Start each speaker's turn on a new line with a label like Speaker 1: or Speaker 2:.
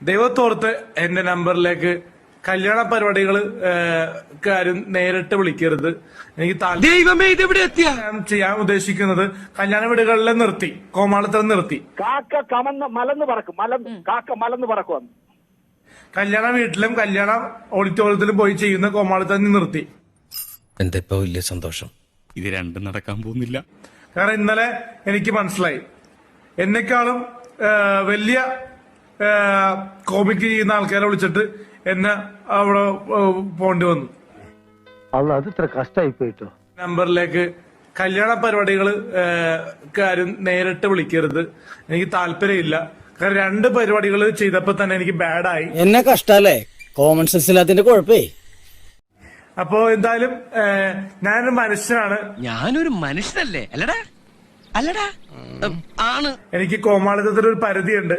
Speaker 1: ദൈവത്തോർത്ത് എന്റെ നമ്പറിലേക്ക് കല്യാണ പരിപാടികൾ കാര്യം നേരിട്ട് വിളിക്കരുത്. എനിക്ക് ഞാൻ ചെയ്യാൻ ഉദ്ദേശിക്കുന്നത് കല്യാണ വീടുകളിലെ നിർത്തി, കോമാളിത്തരം നിർത്തി.
Speaker 2: കാക്ക മലന്ന് പറക്കും, കാക്ക മലന്ന് പറക്കും.
Speaker 1: കല്യാണ വീട്ടിലും കല്യാണ ഓഡിറ്റോറിയത്തിലും പോയി ചെയ്യുന്ന കോമാളിത്തരം നിർത്തി.
Speaker 3: എന്താ ഇപ്പൊ വലിയ സന്തോഷം?
Speaker 4: ഇത് രണ്ടും നടക്കാൻ പോകുന്നില്ല.
Speaker 1: കാരണം ഇന്നലെ എനിക്ക് മനസ്സിലായി, എന്നെക്കാളും വലിയ കോമിക്ക് ചെയ്യുന്ന ആൾക്കാരെ വിളിച്ചിട്ട് എന്നെ അവിടെ പോണ്ടി വന്നു.
Speaker 5: അത് ഇത്ര കഷ്ടമായി പോയിട്ടോ.
Speaker 1: നമ്പറിലേക്ക് കല്യാണ പരിപാടികൾ കാര്യം നേരിട്ട് വിളിക്കരുത്. എനിക്ക് താല്പര്യമില്ല. കാരണം 2 പരിപാടികൾ ചെയ്തപ്പോ തന്നെ എനിക്ക് ബാഡായി.
Speaker 6: എന്നെ കഷ്ടല്ലേ, കോമൺ സെൻസ് ഇല്ലാത്തതിന്റെ കുഴപ്പേ.
Speaker 1: അപ്പോ എന്തായാലും ഞാനൊരു മനുഷ്യനാണ്.
Speaker 3: ഞാനൊരു മനുഷ്യനല്ലേ? അല്ലടാ അല്ലടാ ആണ്.
Speaker 1: എനിക്ക് കോമാളിത്തത്തിന് ഒരു പരിധിയുണ്ട്.